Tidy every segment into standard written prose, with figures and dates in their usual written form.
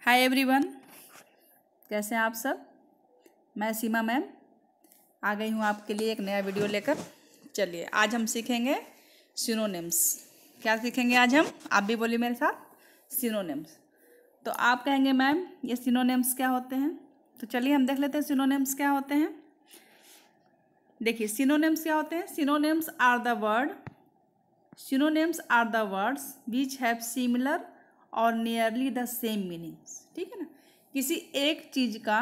Hi everyone, कैसे हैं आप सब। मैं सीमा मैम आ गई हूँ आपके लिए एक नया वीडियो लेकर। चलिए आज हम सीखेंगे सिनोनिम्स। क्या सीखेंगे आज हम? आप भी बोलिए मेरे साथ, सिनोनिम्स। तो आप कहेंगे मैम ये सिनोनिम्स क्या होते हैं, तो चलिए हम देख लेते हैं सिनोनिम्स क्या होते हैं। देखिए सिनोनिम्स क्या होते हैं। Synonyms are the words which have similar और नियरली द सेम मीनिंग्स। ठीक है ना, किसी एक चीज़ का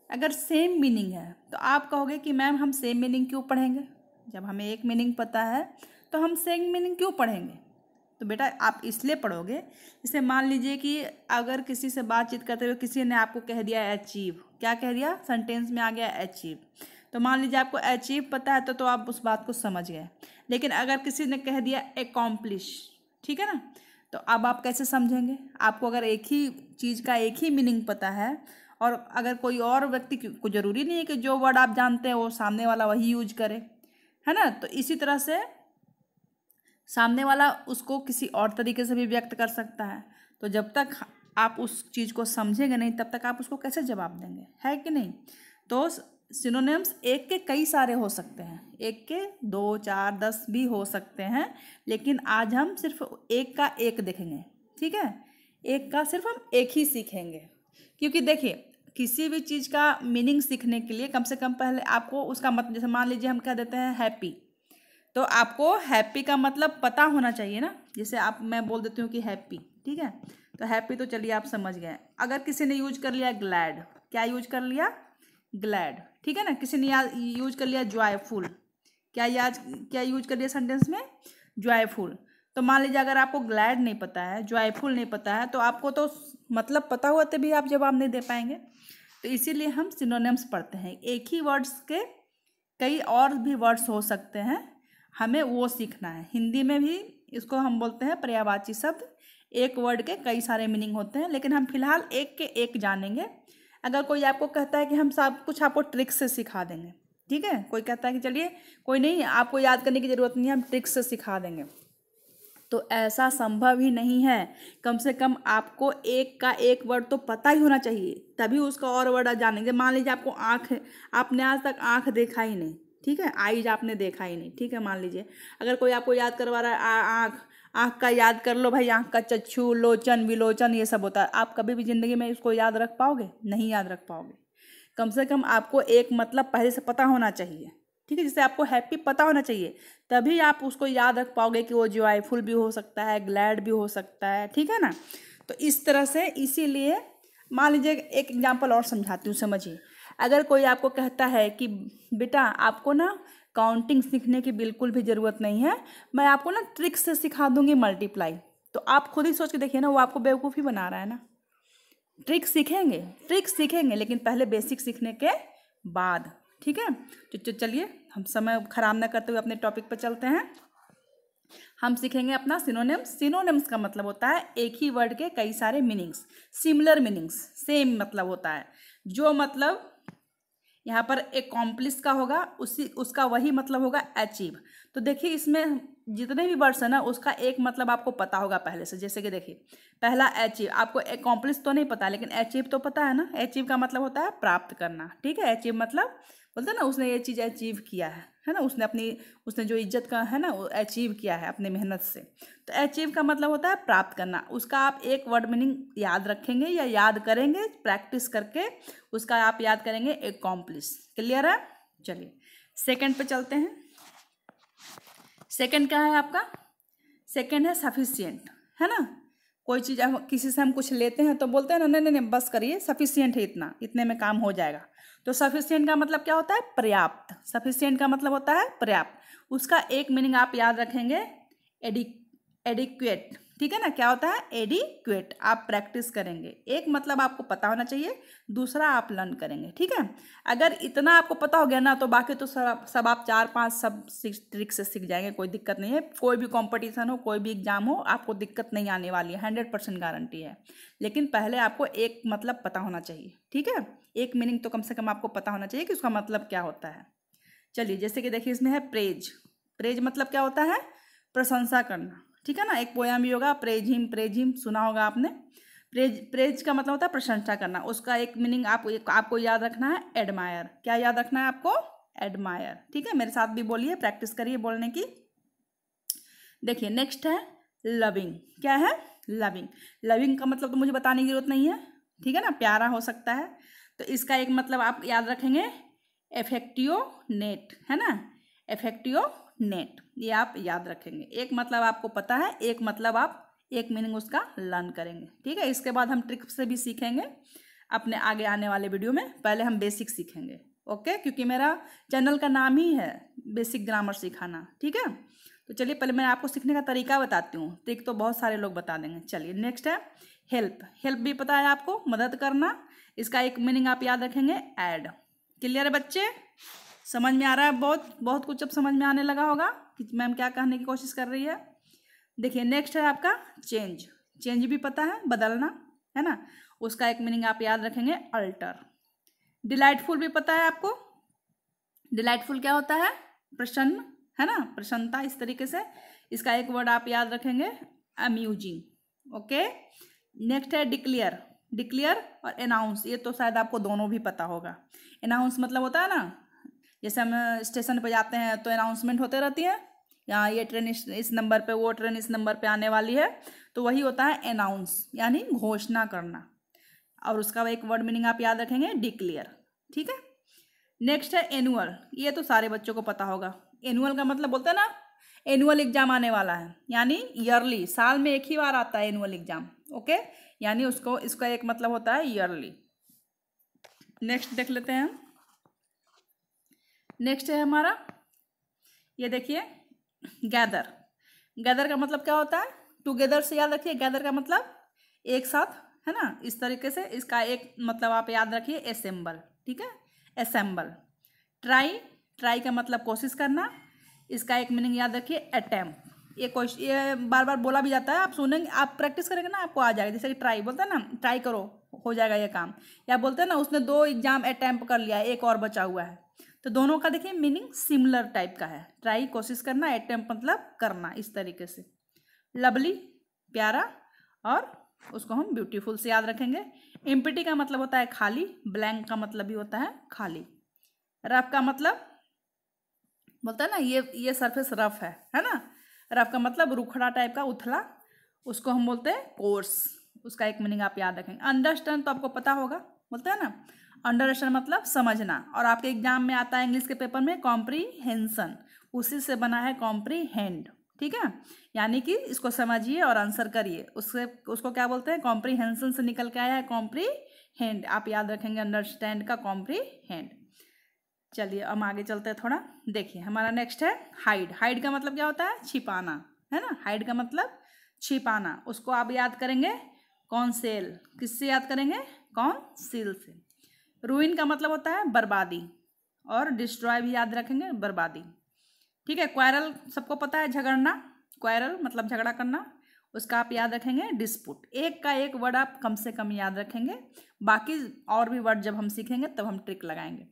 अगर सेम मीनिंग है तो आप कहोगे कि मैम हम सेम मीनिंग क्यों पढ़ेंगे। जब हमें एक मीनिंग पता है तो हम सेम मीनिंग क्यों पढ़ेंगे। तो बेटा आप इसलिए पढ़ोगे, जैसे मान लीजिए कि अगर किसी से बातचीत करते हुए किसी ने आपको कह दिया अचीव, क्या कह दिया, सेंटेंस में आ गया अचीव, तो मान लीजिए आपको अचीव पता है तो आप उस बात को समझ गए। लेकिन अगर किसी ने कह दिया एकॉम्प्लिश, ठीक है ना, तो अब आप कैसे समझेंगे। आपको अगर एक ही चीज़ का एक ही मीनिंग पता है और अगर कोई और व्यक्ति को ज़रूरी नहीं है कि जो वर्ड आप जानते हैं वो सामने वाला वही यूज करे, है ना। तो इसी तरह से सामने वाला उसको किसी और तरीके से भी व्यक्त कर सकता है। तो जब तक आप उस चीज़ को समझेंगे नहीं तब तक आप उसको कैसे जवाब देंगे, है कि नहीं। तो सिनोनिम्स एक के कई सारे हो सकते हैं, एक के 2, 4, 10 भी हो सकते हैं, लेकिन आज हम सिर्फ एक का एक देखेंगे। ठीक है, एक का सिर्फ हम एक ही सीखेंगे। क्योंकि देखिए किसी भी चीज़ का मीनिंग सीखने के लिए कम से कम पहले आपको उसका मतलब, जैसे मान लीजिए हम कह देते हैं हैप्पी, तो आपको हैप्पी का मतलब पता होना चाहिए ना। जैसे आप मैं बोल देती हूँ कि हैप्पी, ठीक है, तो हैप्पी तो चलिए आप समझ गए। अगर किसी ने यूज कर लिया ग्लैड, क्या यूज कर लिया, ग्लैड, ठीक है ना। किसी ने यूज कर लिया जॉयफुल, क्या यूज कर लिया सेंटेंस में, जॉयफुल। तो मान लीजिए अगर आपको ग्लैड नहीं पता है, जॉयफुल नहीं पता है, तो आपको तो मतलब पता हुआ तभी आप जवाब नहीं दे पाएंगे। तो इसीलिए हम सिनोनिम्स पढ़ते हैं। एक ही वर्ड्स के कई और भी वर्ड्स हो सकते हैं, हमें वो सीखना है। हिंदी में भी इसको हम बोलते हैं पर्यायवाची शब्द। एक वर्ड के कई सारे मीनिंग होते हैं, लेकिन हम फिलहाल एक के एक जानेंगे। अगर कोई आपको कहता है कि हम सब कुछ आपको ट्रिक से सिखा देंगे, ठीक है, कोई कहता है कि चलिए कोई नहीं, आपको याद करने की ज़रूरत नहीं है, हम ट्रिक से सिखा देंगे, तो ऐसा संभव ही नहीं है। कम से कम आपको एक का एक वर्ड तो पता ही होना चाहिए, तभी उसका और वर्ड आप जानेंगे। मान लीजिए आपको आँख, आपने आज तक आँख देखा ही नहीं, ठीक है, आईज आपने देखा ही नहीं, ठीक है। मान लीजिए अगर कोई आपको याद करवा रहा है आँख, आँख का याद कर लो भाई, आँख का चक्षु, लोचन, विलोचन, ये सब होता है। आप कभी भी ज़िंदगी में इसको याद रख पाओगे? नहीं याद रख पाओगे। कम से कम आपको एक मतलब पहले से पता होना चाहिए, ठीक है। जैसे आपको हैप्पी पता होना चाहिए, तभी आप उसको याद रख पाओगे कि वो जॉयफुल भी हो सकता है, ग्लैड भी हो सकता है, ठीक है ना। तो इस तरह से, इसीलिए मान लीजिए एक एग्जांपल और समझाती हूँ, समझिए। अगर कोई आपको कहता है कि बेटा आपको ना काउंटिंग सीखने की बिल्कुल भी ज़रूरत नहीं है, मैं आपको ना ट्रिक से सिखा दूंगी मल्टीप्लाई, तो आप खुद ही सोच के देखिए ना, वो आपको बेवकूफ़ी बना रहा है ना। ट्रिक सीखेंगे लेकिन पहले बेसिक सीखने के बाद, ठीक है। तो चलिए हम समय खराब ना करते हुए अपने टॉपिक पर चलते हैं। हम सीखेंगे अपना सिनोनिम्स। सिनोनिम्स का मतलब होता है एक ही वर्ड के कई सारे मीनिंग्स, सिमिलर मीनिंग्स, सेम मतलब होता है। जो मतलब यहाँ पर एकॉम्प्लिश का होगा उसका वही मतलब होगा अचीव। तो देखिए इसमें जितने भी वर्ड्स है ना, उसका एक मतलब आपको पता होगा पहले से। जैसे कि देखिए पहला अचीव, आपको एकॉम्प्लिश तो नहीं पता लेकिन अचीव तो पता है ना। अचीव का मतलब होता है प्राप्त करना, ठीक है। अचीव मतलब बोलते हैं ना, उसने ये चीज़ अचीव किया है ना, उसने जो इज्जत का है ना वो अचीव किया है अपने मेहनत से। तो अचीव का मतलब होता है प्राप्त करना। उसका आप एक वर्ड मीनिंग याद रखेंगे या याद करेंगे प्रैक्टिस करके, उसका आप याद करेंगे एकॉम्प्लिश। क्लियर है? चलिए सेकंड पे चलते हैं। सेकंड क्या है आपका? सेकंड है सफिशिएंट, है ना। कोई चीज़ किसी से हम कुछ लेते हैं तो बोलते हैं ना, नहीं नहीं बस करिए, सफिशिएंट है, इतना, इतने में काम हो जाएगा। तो सफिशिएंट का मतलब क्या होता है? पर्याप्त। सफिशिएंट का मतलब होता है पर्याप्त। उसका एक मीनिंग आप याद रखेंगे, एडिक्वेट, ठीक है ना। क्या होता है? एडिक्वेट। आप प्रैक्टिस करेंगे, एक मतलब आपको पता होना चाहिए, दूसरा आप लर्न करेंगे, ठीक है। अगर इतना आपको पता हो गया ना तो बाकी तो सब आप 4-5 सब ट्रिक से सीख जाएंगे, कोई दिक्कत नहीं है। कोई भी कंपटीशन हो, कोई भी एग्जाम हो, आपको दिक्कत नहीं आने वाली है, 100% गारंटी है। लेकिन पहले आपको एक मतलब पता होना चाहिए, ठीक है। एक मीनिंग तो कम से कम आपको पता होना चाहिए कि उसका मतलब क्या होता है। चलिए जैसे कि देखिए इसमें है प्रेज। प्रेज मतलब क्या होता है? प्रशंसा करना, ठीक है ना। एक पोयम भी होगा, प्रेज हिम, सुना होगा आपने। प्रेज का मतलब होता है प्रशंसा करना, उसका एक मीनिंग आपको याद रखना है एडमायर। क्या याद रखना है आपको? एडमायर। ठीक है, मेरे साथ भी बोलिए, प्रैक्टिस करिए बोलने की। देखिए नेक्स्ट है लविंग। क्या है? लविंग। लविंग का मतलब तो मुझे बताने की जरूरत नहीं है, ठीक है ना, प्यारा हो सकता है। तो इसका एक मतलब आप याद रखेंगे एफेक्टियोनेट, है ना, एफेक्टियोनेट, ये आप याद रखेंगे। एक मतलब आपको पता है, एक मतलब आप एक मीनिंग उसका लर्न करेंगे। ठीक है, इसके बाद हम ट्रिक से भी सीखेंगे अपने आगे आने वाले वीडियो में। पहले हम बेसिक सीखेंगे, ओके, क्योंकि मेरा चैनल का नाम ही है बेसिक ग्रामर सिखाना। ठीक है, तो चलिए पहले मैं आपको सीखने का तरीका बताती हूँ। ट्रिक तो बहुत सारे लोग बता देंगे। चलिए नेक्स्ट है हेल्प। हेल्प भी पता है आपको, मदद करना। इसका एक मीनिंग आप याद रखेंगे ऐड। क्लियर है बच्चे? समझ में आ रहा है? बहुत बहुत कुछ अब समझ में आने लगा होगा कि मैम क्या कहने की कोशिश कर रही है। देखिए नेक्स्ट है आपका चेंज। चेंज भी पता है, बदलना, है ना, उसका एक मीनिंग आप याद रखेंगे अल्टर। डिलाइटफुल भी पता है आपको। डिलाइटफुल क्या होता है? प्रसन्न, है ना, प्रसन्नता, इस तरीके से। इसका एक वर्ड आप याद रखेंगे अम्यूजिंग। ओके, नेक्स्ट है डिक्लेयर। डिक्लेयर और अनाउंस, ये तो शायद आपको दोनों भी पता होगा। अनाउंस मतलब होता है ना, जैसे हम स्टेशन पर जाते हैं तो अनाउंसमेंट होते रहती है, यहाँ ये ट्रेन इस नंबर पे, वो ट्रेन इस नंबर पे आने वाली है, तो वही होता है अनाउंस, यानी घोषणा करना। और उसका एक वर्ड मीनिंग आप याद रखेंगे डिक्लेयर। ठीक है, नेक्स्ट है एनुअल। ये तो सारे बच्चों को पता होगा। एनुअल का मतलब बोलते हैं ना, एनुअल एग्जाम आने वाला है, यानी ईयरली, साल में एक ही बार आता है एनुअल एग्जाम। ओके, यानी उसको, इसका एक मतलब होता है ईयरली। नेक्स्ट देख लेते हैं। नेक्स्ट है हमारा, ये देखिए गैदर। गैदर का मतलब क्या होता है? टुगेदर से याद रखिए, गैदर का मतलब एक साथ, है ना, इस तरीके से। इसका एक मतलब आप याद रखिए असेंबल। ठीक है, असेंबल। ट्राई, ट्राई का मतलब कोशिश करना। इसका एक मीनिंग याद रखिए अटेम्प्ट। ये बार बार बोला भी जाता है, आप सुनेंगे, आप प्रैक्टिस करेंगे ना, आपको आ जाएगा। जैसे कि ट्राई बोलते हैं ना, ट्राई करो हो जाएगा ये काम। या बोलते हैं ना उसने 2 एग्जाम अटेम्प्ट कर लिया है, एक और बचा हुआ है। तो दोनों का देखिए मीनिंग सिमिलर टाइप का है। ट्राई कोशिश करना, अटेम्प्ट मतलब करना, इस तरीके से। लवली प्यारा, और उसको हम ब्यूटीफुल से याद रखेंगे। एम्प्टी का मतलब होता है खाली। ब्लैंक का मतलब भी होता है खाली। रफ का मतलब बोलता है ना, ये सरफेस रफ है ना। रफ का मतलब रुखड़ा टाइप का, उथला, उसको हम बोलते हैं कोर्स। उसका एक मीनिंग आप याद रखेंगे। अंडरस्टैंड तो आपको पता होगा, बोलते हैं ना, अंडरस्टैंड मतलब समझना। और आपके एग्जाम में आता है इंग्लिश के पेपर में कॉम्प्रीहेंशन, उसी से बना है कॉम्प्रीहेंड। ठीक है, यानी कि इसको समझिए और आंसर करिए। उसको क्या बोलते हैं? कॉम्प्रीहेंशन से निकल के आया है कॉम्प्रीहेंड। आप याद रखेंगे अंडरस्टैंड का कॉम्प्रीहेंड। चलिए अब आगे चलते हैं थोड़ा। देखिए हमारा नेक्स्ट है हाइड। हाइड का मतलब क्या होता है? छिपाना, है ना। हाइड का मतलब छिपाना। उसको आप याद करेंगे कॉन्सेल। किससे याद करेंगे? कॉन्सील से। रूइन का मतलब होता है बर्बादी, और डिस्ट्रॉय भी याद रखेंगे, बर्बादी। ठीक है, क्वारल सबको पता है, झगड़ना। क्वारल मतलब झगड़ा करना, उसका आप याद रखेंगे डिस्प्यूट। एक का एक वर्ड आप कम से कम याद रखेंगे, बाकी और भी वर्ड जब हम सीखेंगे तब हम ट्रिक लगाएंगे।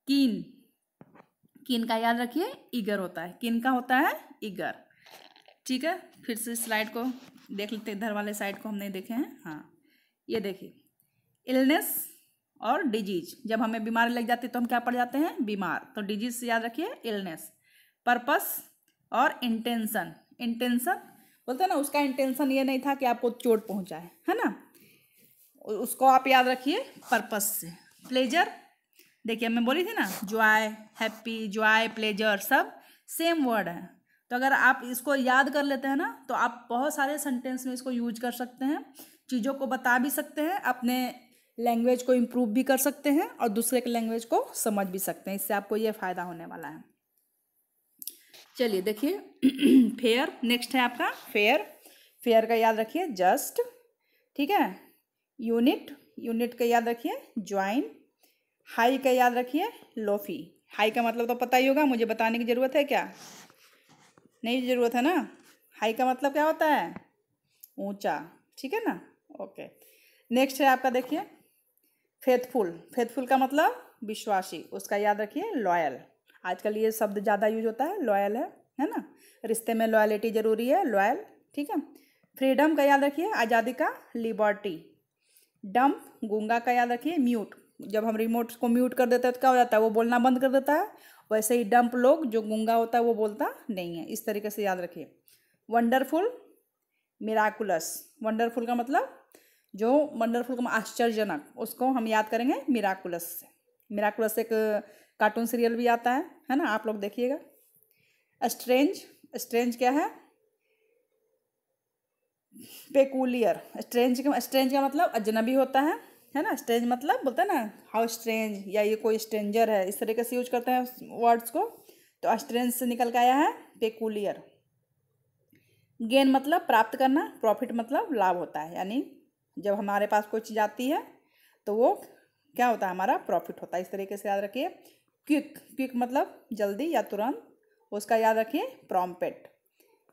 कीन, कीन का याद रखिए ईगर होता है। कीन का होता है ईगर। ठीक है, फिर से स्लाइड को देख लेते हैं, इधर वाले साइड को हम नहीं देखे हैं। हाँ, ये देखिए इलनेस और डिजीज। जब हमें बीमारी लग जाती है तो हम क्या पड़ जाते हैं? बीमार। तो डिजीज से याद रखिए इलनेस। पर्पस और इंटेंशन। इंटेंशन बोलते हैं ना, उसका इंटेंशन ये नहीं था कि आपको चोट पहुंचाए, है ना, उसको आप याद रखिए पर्पस से। प्लेजर, देखिए मैं बोली थी ना, जॉय, हैप्पी, जॉय, प्लेजर सब सेम वर्ड है। तो अगर आप इसको याद कर लेते हैं ना, तो आप बहुत सारे सेंटेंस में इसको यूज कर सकते हैं, चीज़ों को बता भी सकते हैं, अपने लैंग्वेज को इम्प्रूव भी कर सकते हैं, और दूसरे के लैंग्वेज को समझ भी सकते हैं। इससे आपको ये फ़ायदा होने वाला है। चलिए देखिए फेयर। नेक्स्ट है आपका फेयर। फेयर का याद रखिए जस्ट। ठीक है, यूनिट, यूनिट का याद रखिए ज्वाइन। हाई का याद रखिए लोफी। हाई का मतलब तो पता ही होगा, मुझे बताने की ज़रूरत है क्या? नहीं ज़रूरत है ना। हाई का मतलब क्या होता है? ऊंचा। ठीक है ना, ओके। नेक्स्ट है आपका देखिए फेथफुल। फेथफुल का मतलब विश्वासी, उसका याद रखिए लॉयल। आजकल ये शब्द ज़्यादा यूज होता है, लॉयल है ना, रिश्ते में लॉयलिटी ज़रूरी है, लॉयल। ठीक है, फ्रीडम का याद रखिए आज़ादी का, लिबर्टी। डंप गूंगा का याद रखिए। म्यूट, जब हम रिमोट को म्यूट कर देते हैं तो क्या हो जाता है, वो बोलना बंद कर देता है। वैसे ही डंप लोग जो गूंगा होता है वो बोलता नहीं है। इस तरीके से याद रखिए। Wonderful, miraculous. वंडरफुल का मतलब जो वंडरफुल का आश्चर्यजनक, उसको हम याद करेंगे मिराकुलस से। मिराकुलस एक कार्टून सीरियल भी आता है ना, आप लोग देखिएगा। स्ट्रेंज, स्ट्रेंज क्या है, पेकुलियर। स्ट्रेंज का मतलब अजनबी होता है ना। स्ट्रेंज मतलब बोलते हैं ना हाउ स्ट्रेंज, या ये कोई स्ट्रेंजर है, इस तरीके से यूज करते हैं वर्ड्स को। तो स्ट्रेंज से निकल के आया है पेकुलियर। गेन मतलब प्राप्त करना, प्रॉफिट मतलब लाभ होता है, यानी जब हमारे पास कोई चीज़ आती है तो वो क्या होता है, हमारा प्रॉफिट होता है। इस तरीके से याद रखिए। क्विक, क्विक मतलब जल्दी या तुरंत, उसका याद रखिए प्रॉम्प्ट।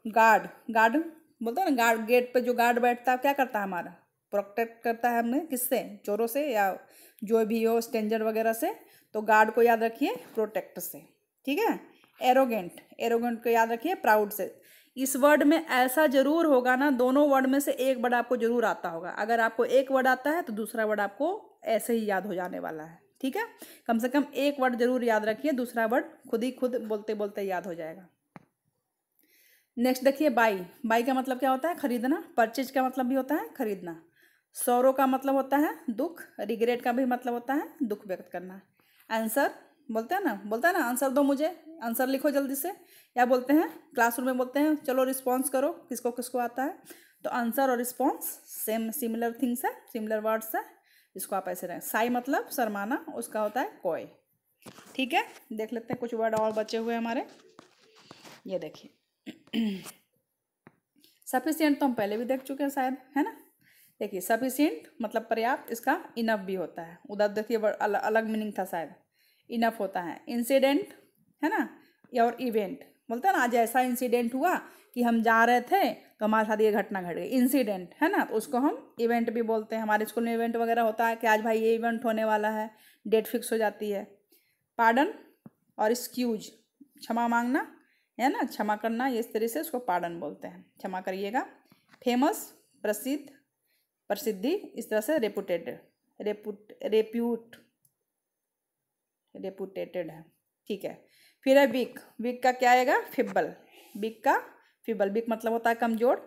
गार्ड, गार्ड बोलते हैं ना, गार्ड गेट पे जो गार्ड बैठता है क्या करता है, हमारा प्रोटेक्ट करता है हमें किससे, चोरों से या जो भी हो स्ट्रेंजर वगैरह से। तो गार्ड को याद रखिए प्रोटेक्ट से, ठीक है। एरोगेंट, एरोगेंट को याद रखिए प्राउड से। इस वर्ड में ऐसा जरूर होगा ना, दोनों वर्ड में से एक वर्ड आपको जरूर आता होगा। अगर आपको एक वर्ड आता है तो दूसरा वर्ड आपको ऐसे ही याद हो जाने वाला है, ठीक है। कम से कम एक वर्ड जरूर याद रखिए, दूसरा वर्ड खुद ही खुद बोलते बोलते याद हो जाएगा। नेक्स्ट देखिए, बाई। बाई का मतलब क्या होता है, खरीदना। परचेज का मतलब भी होता है खरीदना। सौरो का मतलब होता है दुख। रिग्रेट का भी मतलब होता है दुख व्यक्त करना। आंसर बोलते हैं ना आंसर दो मुझे, आंसर लिखो जल्दी से। या बोलते हैं क्लासरूम में बोलते हैं चलो रिस्पॉन्स करो, किसको किसको आता है। तो आंसर और रिस्पॉन्स सेम, सिमिलर थिंग्स है, सिमिलर वर्ड्स है। इसको आप ऐसे रहें। साई मतलब शर्माना, उसका होता है कोय, ठीक है। देख लेते हैं कुछ वर्ड और बचे हुए हमारे। ये देखिए सफिशिएंट तो हम पहले भी देख चुके हैं शायद, है ना। देखिए सफिशिएंट मतलब पर्याप्त, इसका इनफ भी होता है। उधर देखिए अलग मीनिंग था शायद, इनफ होता है। इंसिडेंट है ना, और इवेंट बोलते हैं ना, आज ऐसा इंसिडेंट हुआ कि हम जा रहे थे तो हमारे साथ ये घटना घट गई, इंसिडेंट है ना। तो उसको हम इवेंट भी बोलते हैं। हमारे स्कूल में इवेंट वगैरह होता है कि आज भाई ये इवेंट होने वाला है, डेट फिक्स हो जाती है। पार्डन और एक्सक्यूज, क्षमा मांगना है ना, क्षमा करना, ये इस तरह से उसको पार्डन बोलते हैं, क्षमा करिएगा। फेमस प्रसिद्ध, प्रसिद्धि, इस तरह से रेपुटेटेड, रेपुटेटेड है, ठीक है। फिर है वीक। वीक का क्या आएगा, फिबल। वीक का फिबल, वीक मतलब होता है कमजोर।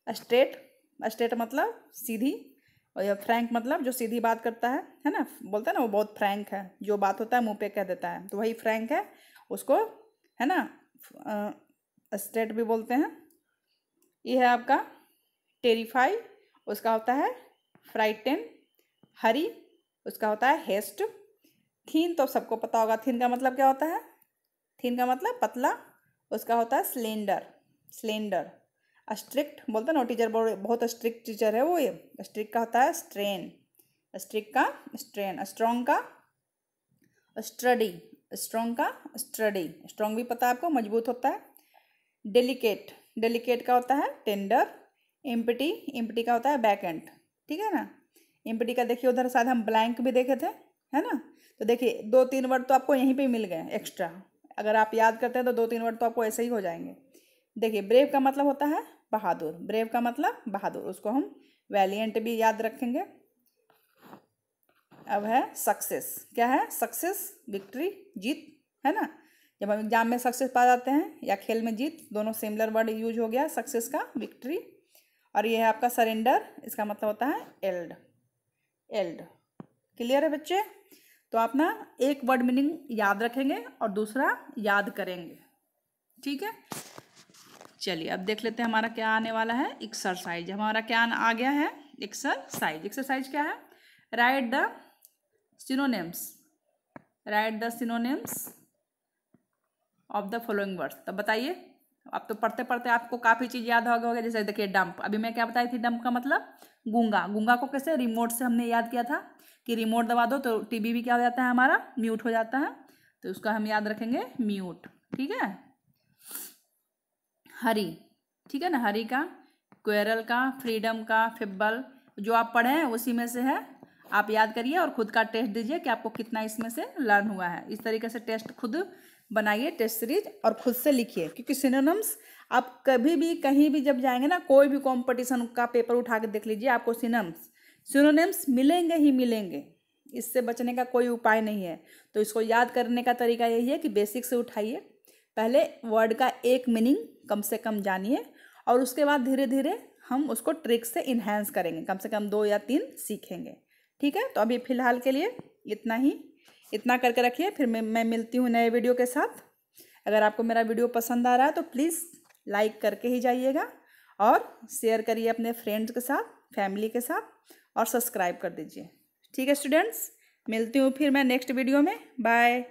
स्ट्रेट, स्ट्रेट मतलब सीधी। और यह फ्रैंक मतलब जो सीधी बात करता है ना, बोलते हैं ना वो बहुत फ्रैंक है, जो बात होता है मुंह पे कह देता है, तो वही फ्रैंक है, उसको है ना स्ट्रेट भी बोलते हैं। ये है आपका टेरिफाई, उसका होता है फ्राइटन। हरी, उसका होता है हेस्ट। थीन तो सबको पता होगा, थीन का मतलब क्या होता है, थीन का मतलब पतला, उसका होता है स्लेंडर, स्लेंडर। स्ट्रिक्ट बोलते हैं ना, टीचर बहुत स्ट्रिक्ट टीचर है वो, ये स्ट्रिक्ट का होता है स्ट्रेन, स्ट्रिक्ट का स्ट्रेन। स्ट्रॉन्ग का स्टडी, स्ट्रॉन्ग का स्टडी, स्ट्रॉन्ग भी पता है आपको, मजबूत होता है। डेलिकेट, डेलिकेट का होता है टेंडर। एम्प्टी, एम्प्टी का होता है बैक एंड, ठीक है ना। एम्प्टी का देखिए उधर शायद हम ब्लैंक भी देखे थे, है ना। तो देखिए 2-3 वर्ड तो आपको यहीं पे मिल गए एक्स्ट्रा, अगर आप याद करते हैं तो 2-3 वर्ड तो आपको ऐसे ही हो जाएंगे। देखिए ब्रेव का मतलब होता है बहादुर, ब्रेव का मतलब बहादुर, उसको हम वैलिएंट भी याद रखेंगे। अब है सक्सेस, क्या है सक्सेस, विक्ट्री, जीत, है ना। जब हम एग्जाम में सक्सेस पा जाते हैं या खेल में जीत, दोनों सिमिलर वर्ड यूज हो गया, सक्सेस का विक्ट्री। और ये है आपका सरेंडर, इसका मतलब होता है एल्ड, एल्ड। क्लियर है बच्चे। तो आप ना एक वर्ड मीनिंग याद रखेंगे और दूसरा याद करेंगे, ठीक है। चलिए अब देख लेते हैं हमारा क्या आने वाला है, एक्सरसाइज। हमारा क्या आ गया है, एक्सरसाइज। एक्सरसाइज क्या है, right the synonyms, right the synonyms of the following words. तब बताइए, अब तो पढ़ते पढ़ते आपको काफ़ी चीज़ याद होगा। जैसे देखिए डंप, अभी मैं क्या बताई थी, डंप का मतलब गूंगा। गूंगा को कैसे, रिमोट से हमने याद किया था कि रिमोट दबा दो तो टीवी भी क्या हो जाता है हमारा, म्यूट हो जाता है। तो उसका हम याद रखेंगे म्यूट, ठीक है। हरी, ठीक है ना, हरी का, क्वेरल का, फ्रीडम का, फिब्बल, जो आप पढ़े हैं उसी में से है। आप याद करिए और खुद का टेस्ट दीजिए कि आपको कितना इसमें से लर्न हुआ है। इस तरीके से टेस्ट खुद बनाइए, टेस्ट सीरीज, और खुद से लिखिए, क्योंकि सिनोनिम्स आप कभी भी कहीं भी जब जाएंगे ना, कोई भी कंपटीशन का पेपर उठा के देख लीजिए, आपको सिनोनिम्स मिलेंगे ही मिलेंगे, इससे बचने का कोई उपाय नहीं है। तो इसको याद करने का तरीका यही है कि बेसिक से उठाइए, पहले वर्ड का एक मीनिंग कम से कम जानिए और उसके बाद धीरे धीरे हम उसको ट्रिक से इन्हेंस करेंगे, कम से कम 2 या 3 सीखेंगे। ठीक है, तो अभी फ़िलहाल के लिए इतना करके रखिए, फिर मैं मिलती हूँ नए वीडियो के साथ। अगर आपको मेरा वीडियो पसंद आ रहा है तो प्लीज़ लाइक करके ही जाइएगा और शेयर करिए अपने फ्रेंड्स के साथ, फैमिली के साथ, और सब्सक्राइब कर दीजिए। ठीक है स्टूडेंट्स, मिलती हूँ फिर मैं नेक्स्ट वीडियो में। बाय।